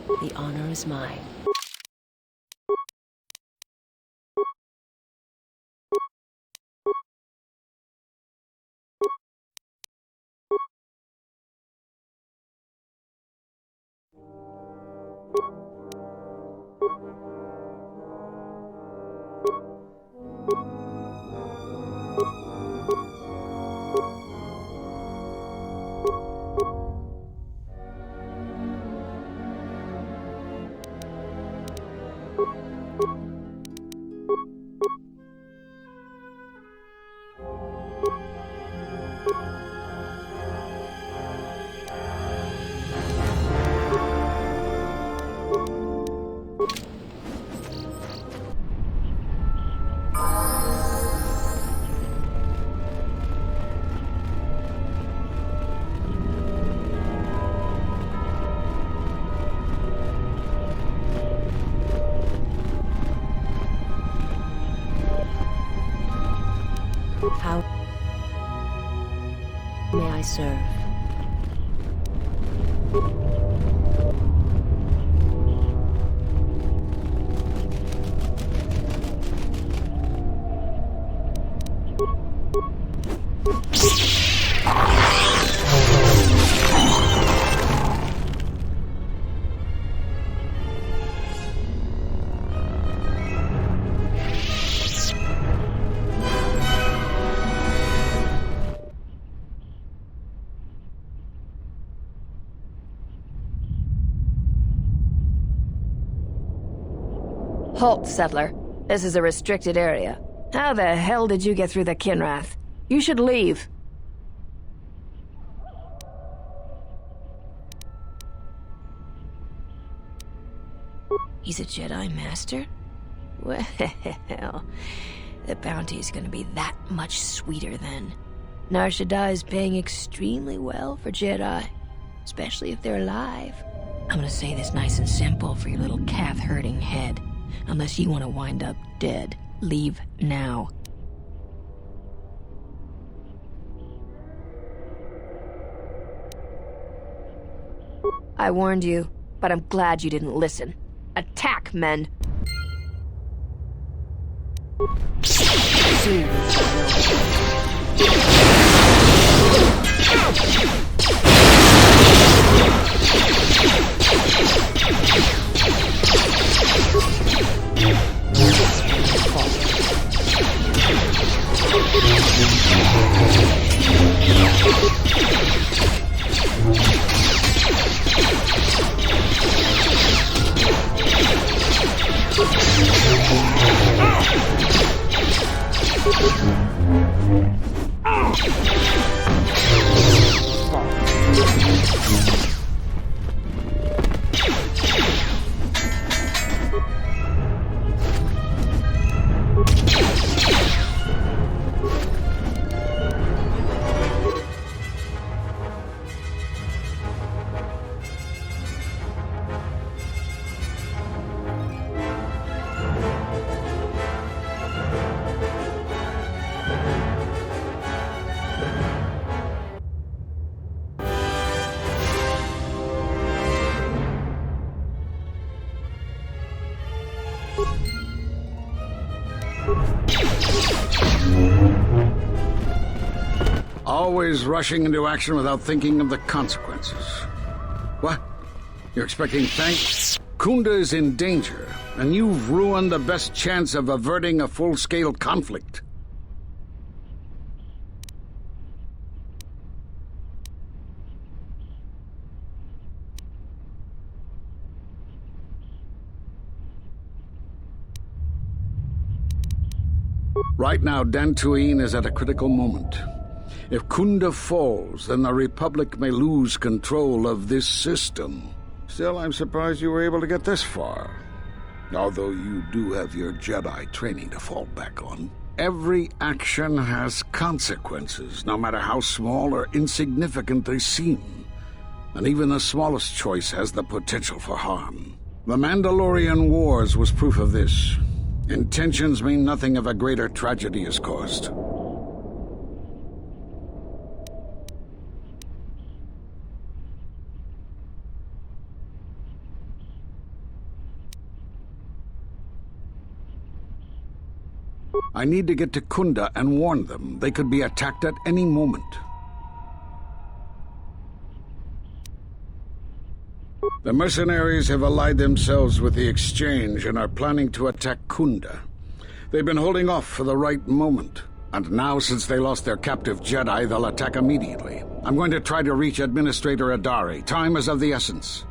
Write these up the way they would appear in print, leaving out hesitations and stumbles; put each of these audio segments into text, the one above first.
The honor is mine. How may I serve? Halt, settler. This is a restricted area. How the hell did you get through the Kinrath? You should leave. He's a Jedi Master? Well, the bounty's gonna be that much sweeter then. Nar Shaddaa is paying extremely well for Jedi, especially if they're alive. I'm gonna say this nice and simple for your little calf-hurting head. Unless you want to wind up dead, leave now. I warned you, but I'm glad you didn't listen. Attack, men! Soon. Always rushing into action without thinking of the consequences. What? You're expecting thanks? Kunda is in danger, and you've ruined the best chance of averting a full-scale conflict. Right now, Dantooine is at a critical moment. If Kunda falls, then the Republic may lose control of this system. Still, I'm surprised you were able to get this far. Although you do have your Jedi training to fall back on. Every action has consequences, no matter how small or insignificant they seem. And even the smallest choice has the potential for harm. The Mandalorian Wars was proof of this. Intentions mean nothing if a greater tragedy is caused. I need to get to Kunda and warn them. They could be attacked at any moment. The mercenaries have allied themselves with the Exchange and are planning to attack Kunda. They've been holding off for the right moment. And now, since they lost their captive Jedi, they'll attack immediately. I'm going to try to reach Administrator Adari. Time is of the essence.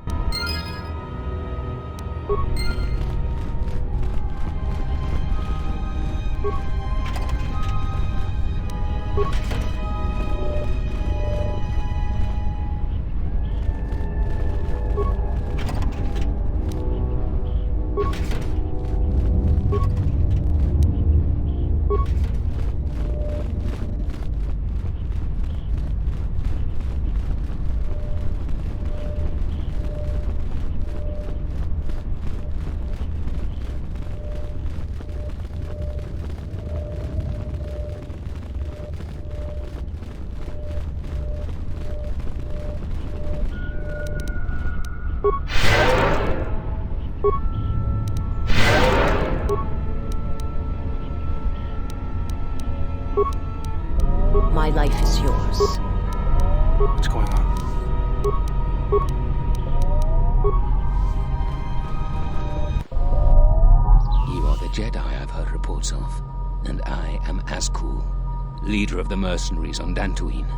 My life is yours. What's going on? You are the Jedi I've heard reports of, and I am Azkul, leader of the mercenaries on Dantooine.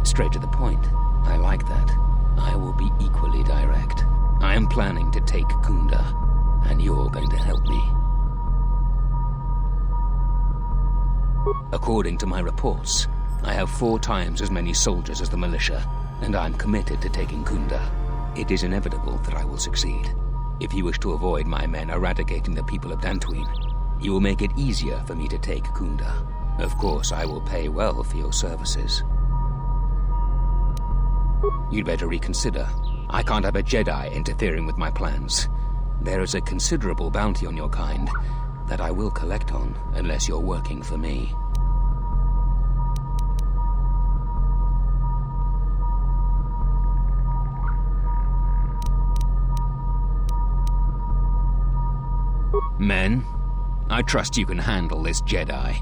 Straight to the point. I like that. I will be equally direct. I am planning to take Kunda, and you're going to help me. According to my reports, I have 4 times as many soldiers as the militia, and I'm committed to taking Kunda. It is inevitable that I will succeed. If you wish to avoid my men eradicating the people of Dantooine, you will make it easier for me to take Kunda. Of course, I will pay well for your services. You'd better reconsider. I can't have a Jedi interfering with my plans. There is a considerable bounty on your kind that I will collect on unless you're working for me. Men, I trust you can handle this Jedi.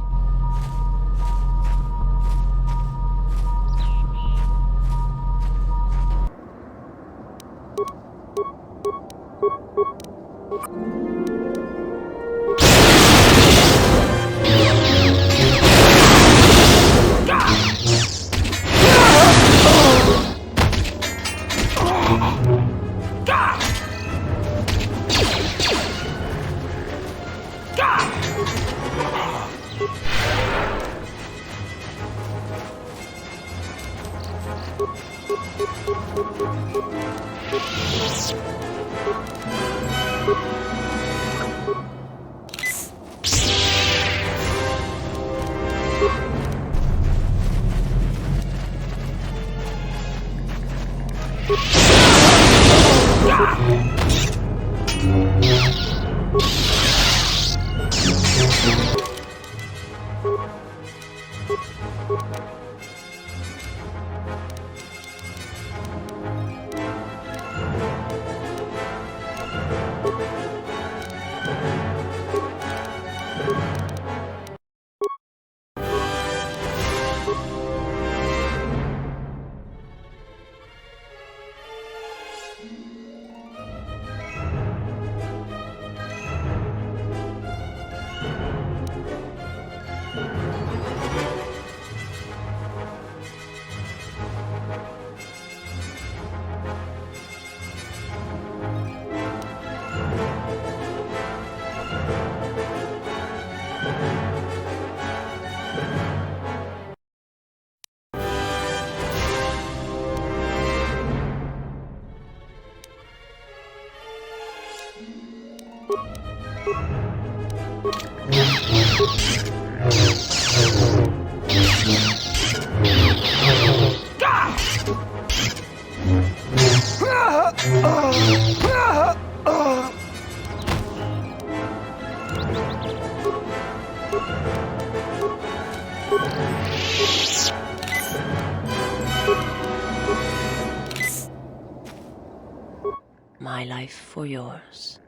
My life for yours.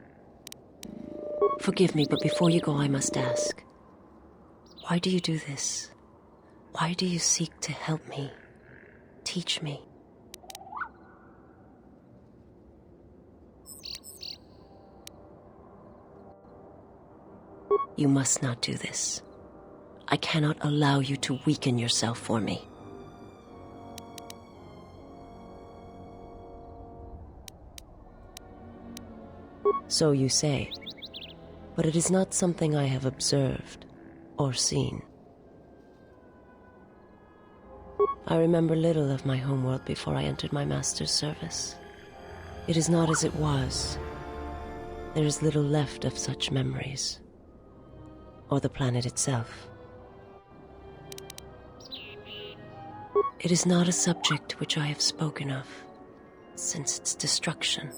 Forgive me, but before you go, I must ask. Why do you do this? Why do you seek to help me? Teach me. You must not do this. I cannot allow you to weaken yourself for me. So you say, but it is not something I have observed or seen. I remember little of my homeworld before I entered my master's service. It is not as it was. There is little left of such memories, or the planet itself. It is not a subject which I have spoken of since its destruction.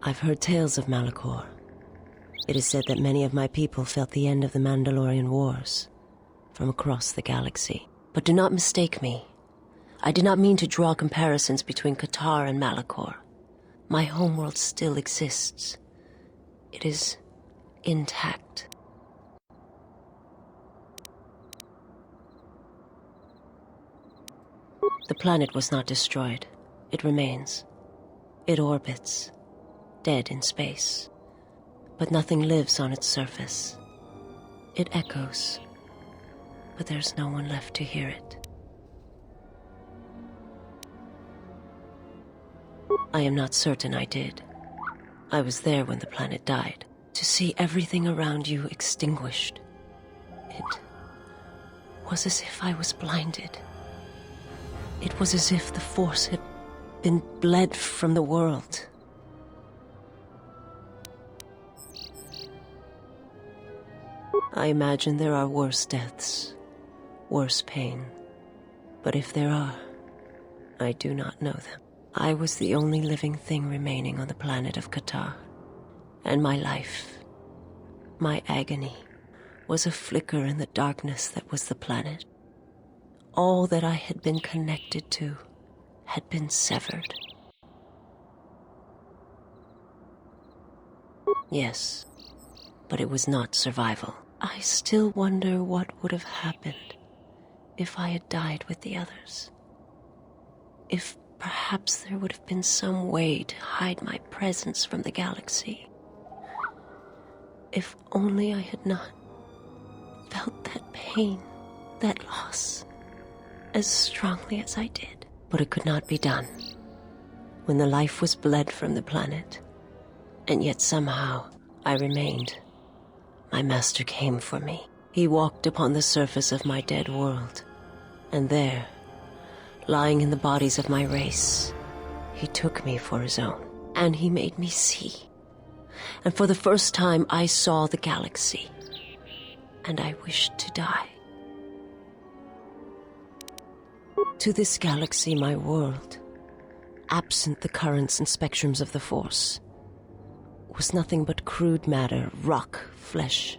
I've heard tales of Malachor. It is said that many of my people felt the end of the Mandalorian Wars from across the galaxy. But do not mistake me. I did not mean to draw comparisons between Kotor and Malachor. My homeworld still exists. It is intact. The planet was not destroyed. It remains. It orbits, dead in space. But nothing lives on its surface. It echoes, but there's no one left to hear it. I am not certain I did. I was there when the planet died. To see everything around you extinguished. It was as if I was blinded. It was as if the Force had been bled from the world. I imagine there are worse deaths, worse pain. But if there are, I do not know them. I was the only living thing remaining on the planet of Kotor. And my life, my agony, was a flicker in the darkness that was the planet. All that I had been connected to had been severed. Yes, but it was not survival. I still wonder what would have happened if I had died with the others. If perhaps there would have been some way to hide my presence from the galaxy. If only I had not felt that pain, that loss, as strongly as I did. But it could not be done. When the life was bled from the planet, and yet somehow I remained, my master came for me. He walked upon the surface of my dead world, and there, lying in the bodies of my race, he took me for his own, and he made me see. And for the first time I saw the galaxy, and I wished to die. To this galaxy, my world, absent the currents and spectrums of the Force, was nothing but crude matter, rock, flesh,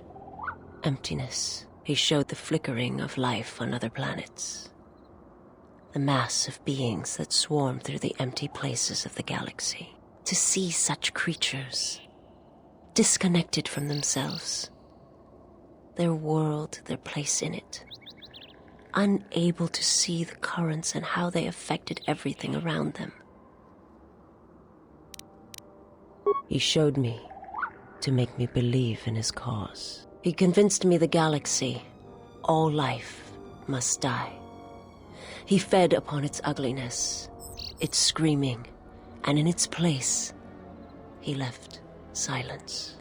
emptiness. He showed the flickering of life on other planets. The mass of beings that swarm through the empty places of the galaxy. To see such creatures, disconnected from themselves, their world, their place in it, unable to see the currents and how they affected everything around them. He showed me to make me believe in his cause. He convinced me the galaxy, all life, must die. He fed upon its ugliness, its screaming, and in its place, he left silence.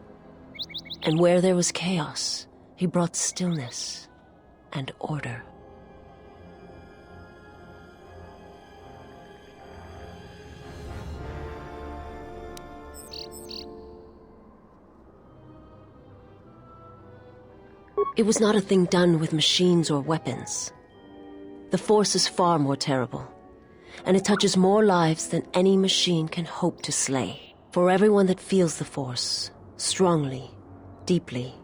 And where there was chaos, he brought stillness and order. It was not a thing done with machines or weapons. The Force is far more terrible, and it touches more lives than any machine can hope to slay. For everyone that feels the Force, strongly, deeply,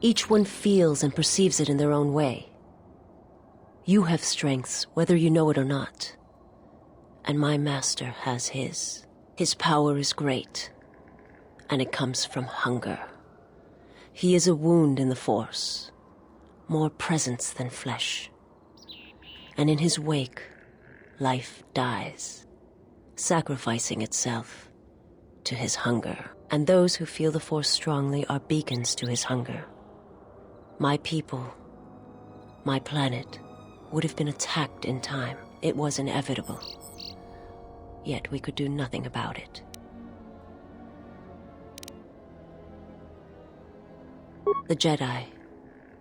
each one feels and perceives it in their own way. You have strengths, whether you know it or not. and my master has his. His power is great, and it comes from hunger. He is a wound in the Force, more presence than flesh. And in his wake, life dies, sacrificing itself to his hunger. And those who feel the Force strongly are beacons to his hunger. My people, my planet, would have been attacked in time. It was inevitable. Yet we could do nothing about it. The Jedi,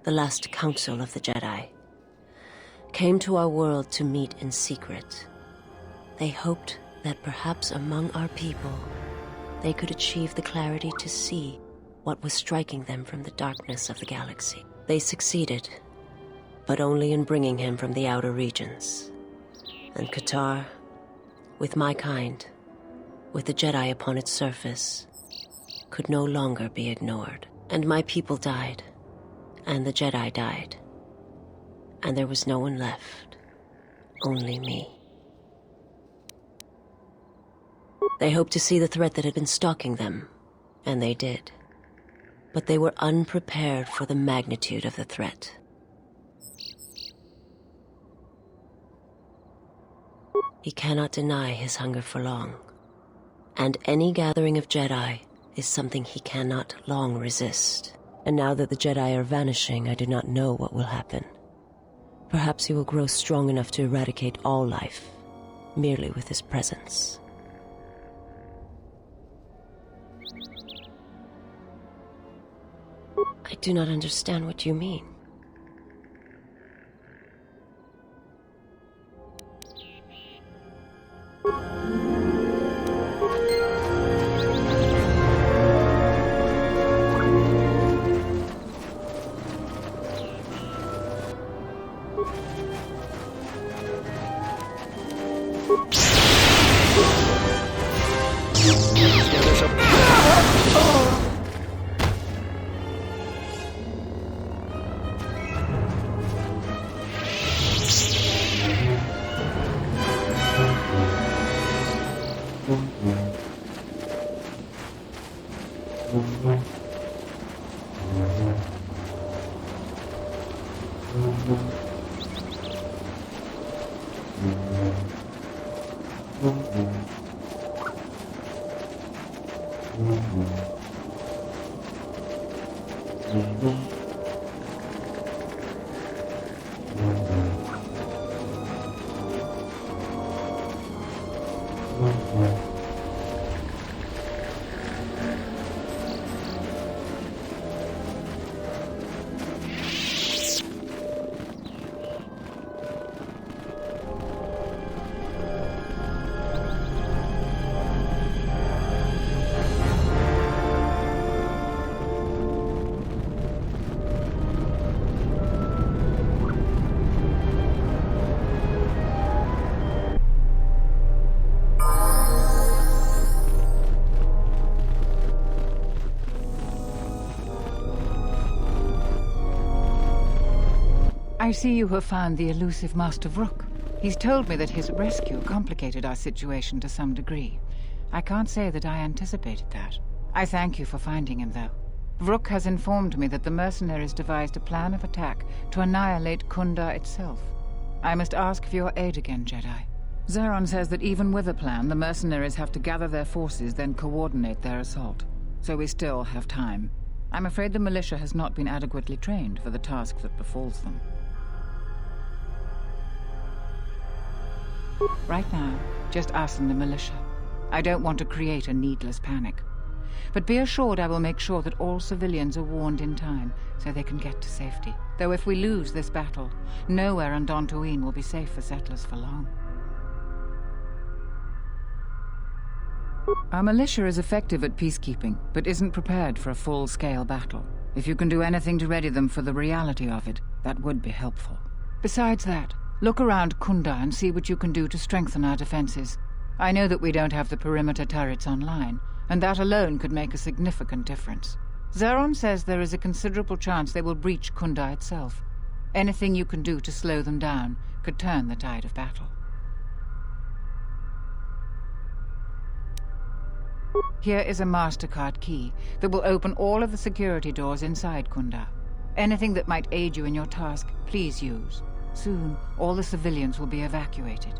the last council of the Jedi, came to our world to meet in secret. They hoped that perhaps among our people, they could achieve the clarity to see what was striking them from the darkness of the galaxy. They succeeded, but only in bringing him from the outer regions. And Kotor, with my kind, with the Jedi upon its surface, could no longer be ignored. And my people died, and the Jedi died, and there was no one left, only me. They hoped to see the threat that had been stalking them, and they did. But they were unprepared for the magnitude of the threat. He cannot deny his hunger for long, and any gathering of Jedi is something he cannot long resist. And now that the Jedi are vanishing, I do not know what will happen. Perhaps he will grow strong enough to eradicate all life, merely with his presence. I do not understand what you mean. I see you have found the elusive Master Vrook. He's told me that his rescue complicated our situation to some degree. I can't say that I anticipated that. I thank you for finding him, though. Vrook has informed me that the mercenaries devised a plan of attack to annihilate Kunda itself. I must ask for your aid again, Jedi. Zeron says that even with a plan, the mercenaries have to gather their forces, then coordinate their assault. So we still have time. I'm afraid the militia has not been adequately trained for the task that befalls them. Right now, just us and the militia. I don't want to create a needless panic. But be assured I will make sure that all civilians are warned in time so they can get to safety. Though if we lose this battle, nowhere on Dantooine will be safe for settlers for long. Our militia is effective at peacekeeping, but isn't prepared for a full-scale battle. If you can do anything to ready them for the reality of it, that would be helpful. Besides that, look around Kunda and see what you can do to strengthen our defenses. I know that we don't have the perimeter turrets online, and that alone could make a significant difference. Zeron says there is a considerable chance they will breach Kunda itself. Anything you can do to slow them down could turn the tide of battle. Here is a MasterCard key that will open all of the security doors inside Kunda. Anything that might aid you in your task, please use. Soon, all the civilians will be evacuated.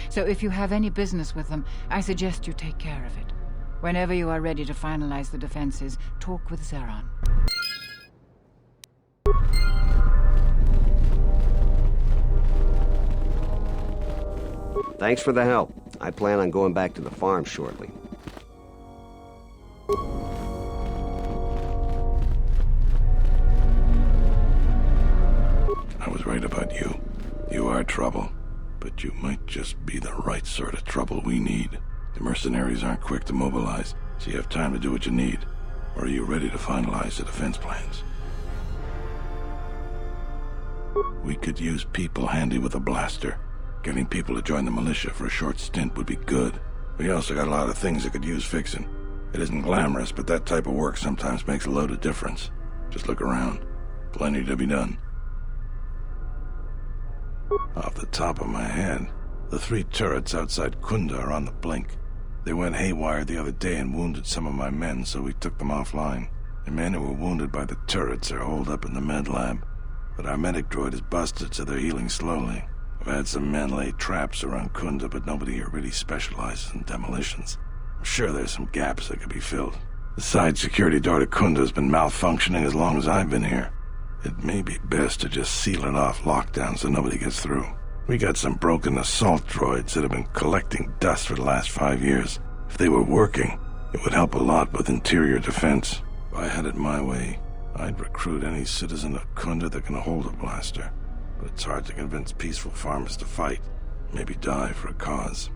So if you have any business with them, I suggest you take care of it. Whenever you are ready to finalize the defenses, talk with Zeron. Thanks for the help. I plan on going back to the farm shortly. I was right about you. You are trouble. But you might just be the right sort of trouble we need. The mercenaries aren't quick to mobilize, so you have time to do what you need. Or are you ready to finalize the defense plans? We could use people handy with a blaster. Getting people to join the militia for a short stint would be good. We also got a lot of things that could use fixing. It isn't glamorous, but that type of work sometimes makes a load of difference. Just look around. Plenty to be done. Off the top of my head, the 3 turrets outside Kunda are on the blink. They went haywire the other day and wounded some of my men, so we took them offline. The men who were wounded by the turrets are holed up in the med lab. But our medic droid is busted, so they're healing slowly. I've had some men lay traps around Kunda, but nobody here really specializes in demolitions. I'm sure there's some gaps that could be filled. The side security door to Kunda has been malfunctioning as long as I've been here. It may be best to just seal it off lockdown so nobody gets through. We got some broken assault droids that have been collecting dust for the last 5 years. If they were working, it would help a lot with interior defense. If I had it my way, I'd recruit any citizen of Kunda that can hold a blaster. But it's hard to convince peaceful farmers to fight, maybe die for a cause.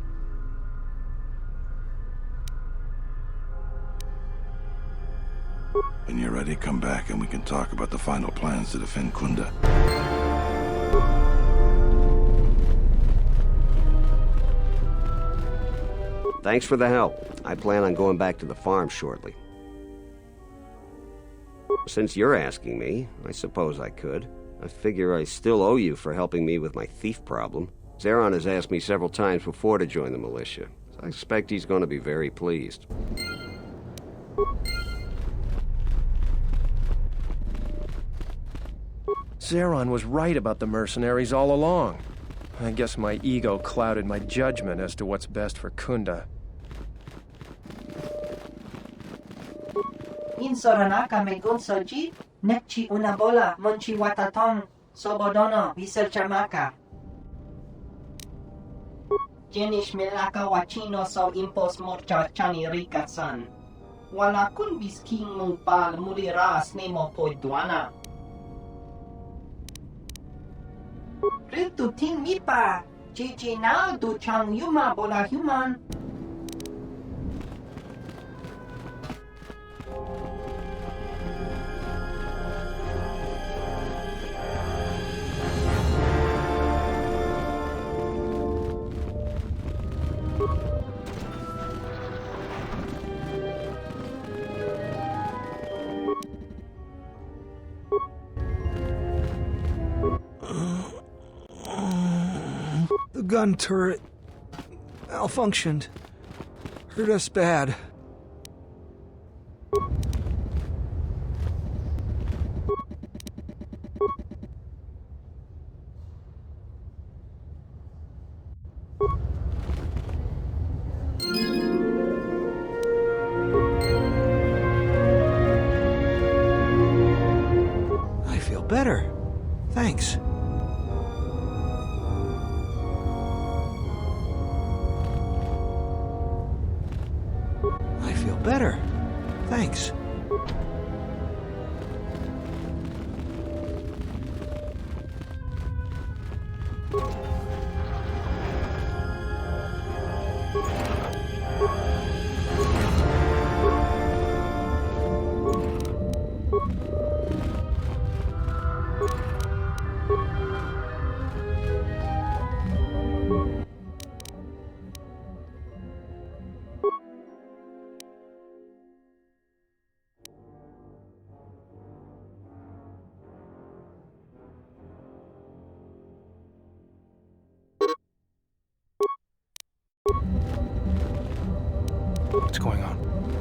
When you're ready, come back and we can talk about the final plans to defend Kunda. Thanks for the help. I plan on going back to the farm shortly. Since you're asking me, I suppose I could. I figure I still owe you for helping me with my thief problem. Zeron has asked me several times before to join the militia, so I expect he's going to be very pleased. Zeron was right about the mercenaries all along. I guess my ego clouded my judgment as to what's best for Kunda. Insoranaka megunsoji, nekchi unabola monchi wataton, sobodono viselchamaka. Jenish melaka wachino so impos morcha chani rikasan. Wala kun bisking mupal muliras nemo poiduana. Ritu ting mipa, chichi na du chang yuma bola human. The gun turret malfunctioned. Hurt us bad. I feel better. Thanks. Better. Thanks. What's going on?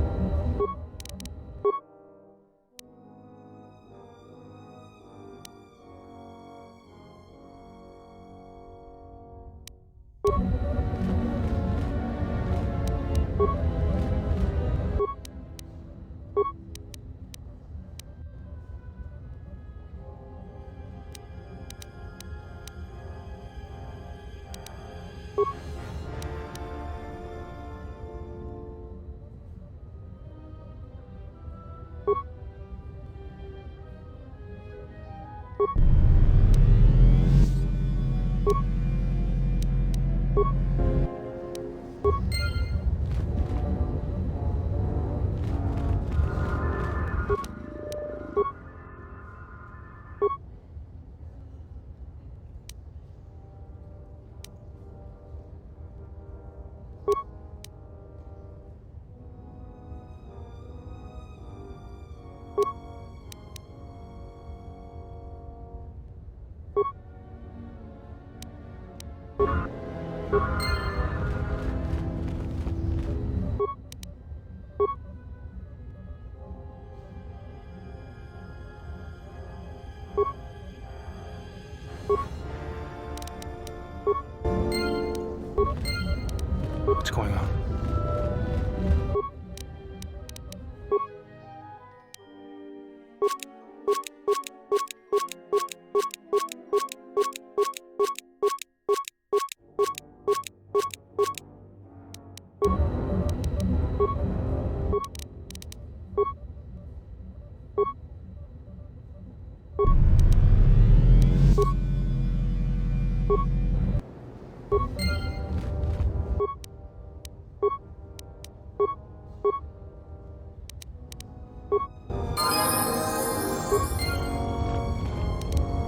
What's going on?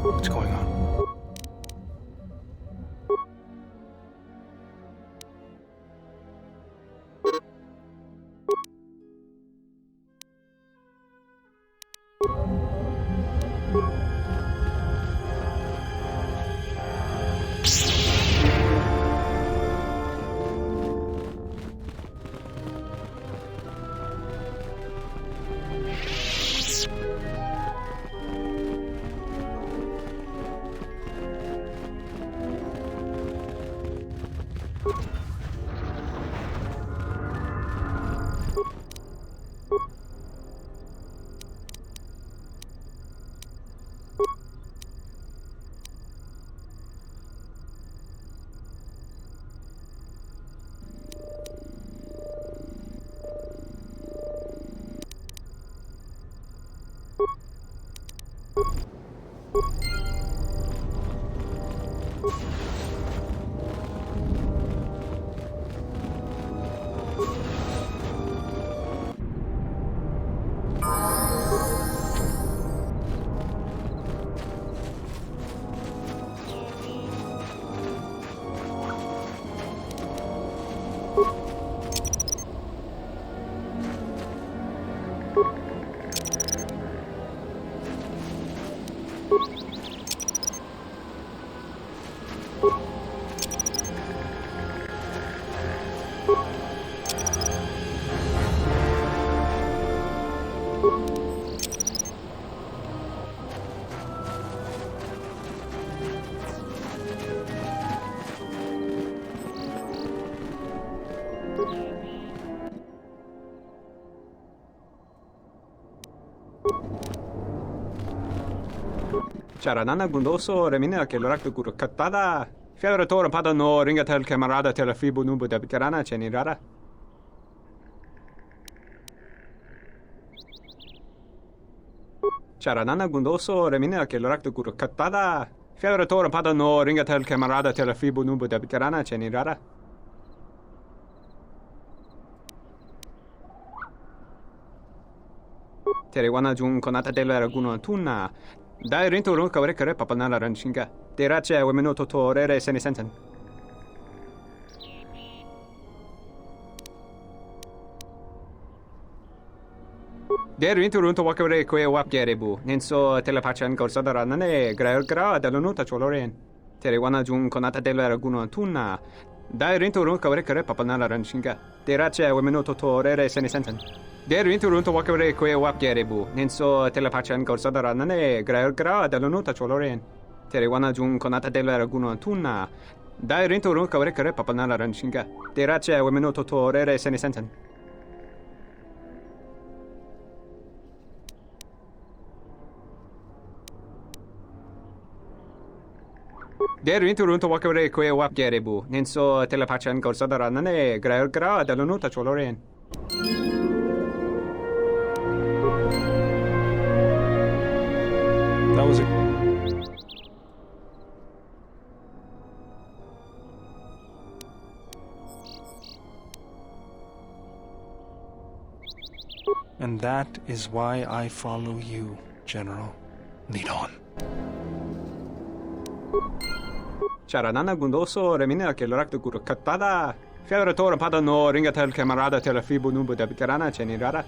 What's going on? Charanana gundoso remina che l'orak guru katada. Fiadoratore padano ringatel camarada te la fibu nubu de bicarana cenirara. Charanana gundoso remina che l'orak guru katada. Fiadoratore padano ringatel camarada te la fibu nubu de bicarana cenirara. Terewana jun konata della raguno tunna. Dai rinto ron kawre kare papanala ranchinga. Terace wemeno totorere sene sensen. Der rinto ron to wakare kwe wap gerebu. Nenso telepachan korsada nane gra dalonuta choloren. Terewana jun konata della raguno tunna. Dai rinto ron kawre kare papanala ranchinga. Terace wemeno totorere sene sensen. Der rinto ron to wakare kwe wap gerebu. Nenso telepachan korsada nane gra dalonuta choloren. Terewana jun konata della raguno tunna. Dai rinto ron kawre kare papanala ranchinga. Terace wemeno totorere sene sensen. Der rinto ron to wakare kwe wap gerebu. Nenso telepachan korsada nane gra dalonuta choloren. That was a And that is why I follow you, General. Lead on. Charanana gundoso remina ke lorak de guru katpada. Fiadorator pada no ringatel camarada telefibu nubu de bitarana chenirara.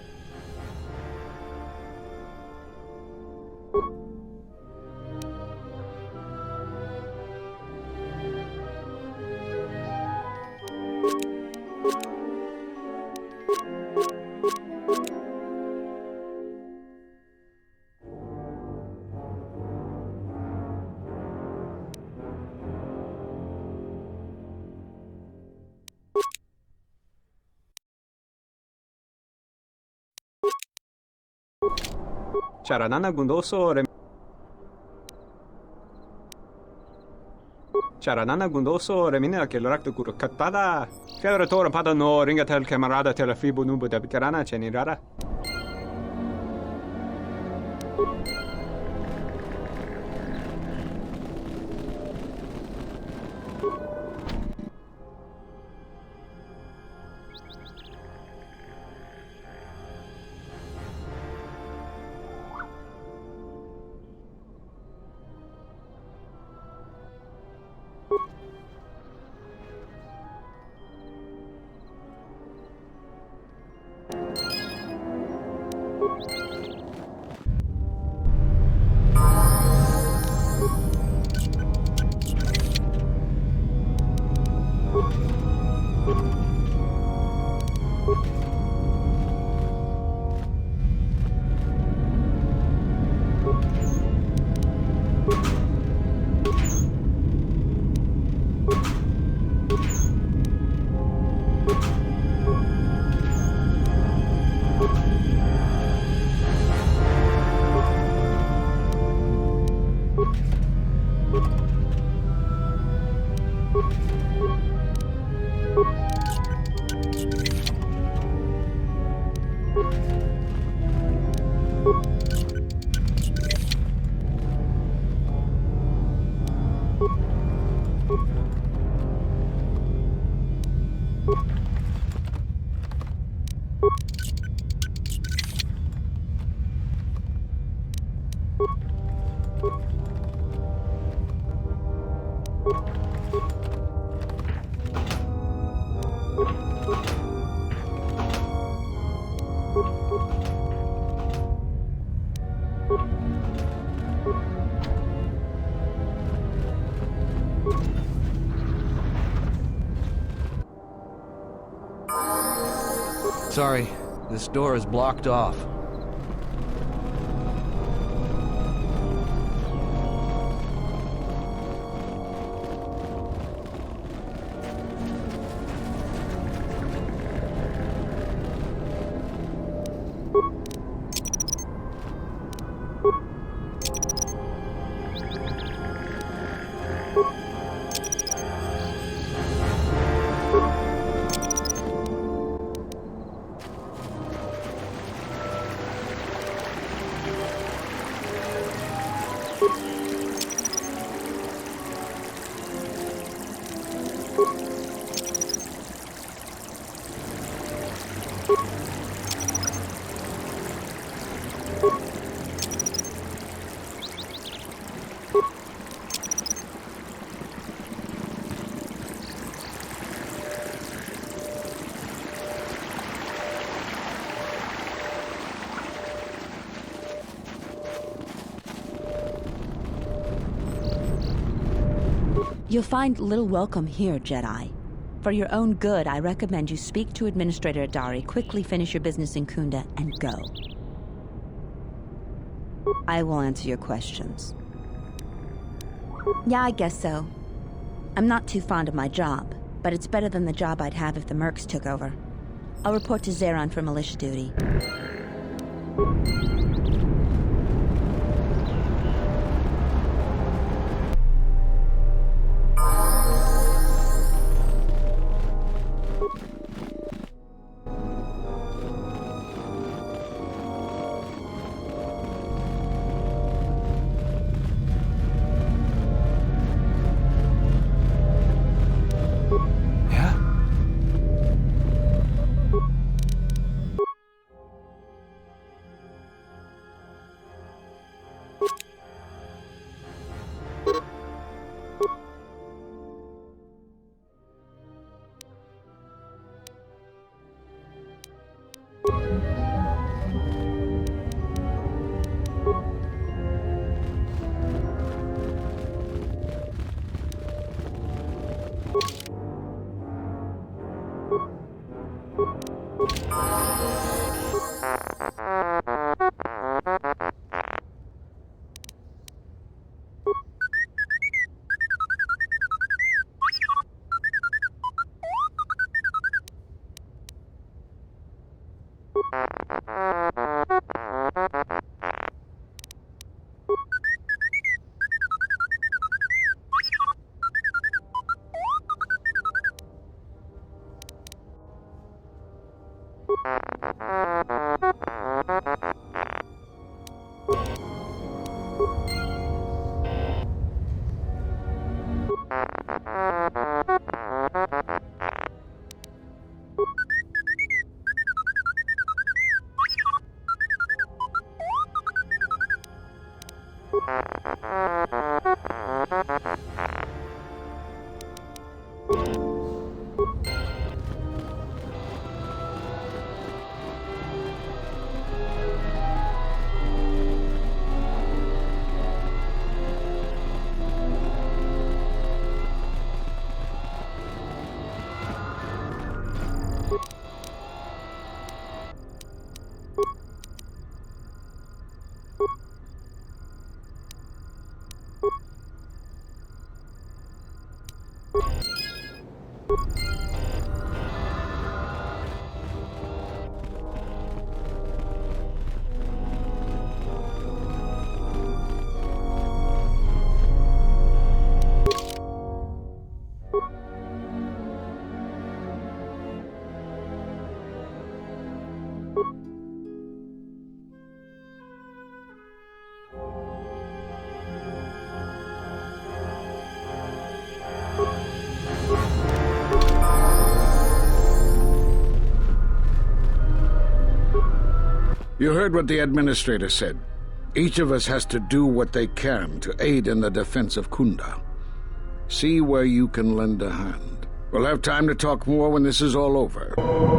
Charanana gundoso remina ke lorak de guru katpada. Fiadorator pada no ringatel camarada telefibu nubu de bitarana chenirara. Sorry, this door is blocked off. You'll find little welcome here, Jedi. For your own good, I recommend you speak to Administrator Adari, quickly finish your business in Kunda, and go. I will answer your questions. Yeah, I guess so. I'm not too fond of my job, but it's better than the job I'd have if the Mercs took over. I'll report to Zeron for militia duty. You heard what the administrator said. Each of us has to do what they can to aid in the defense of Kunda. See where you can lend a hand. We'll have time to talk more when this is all over.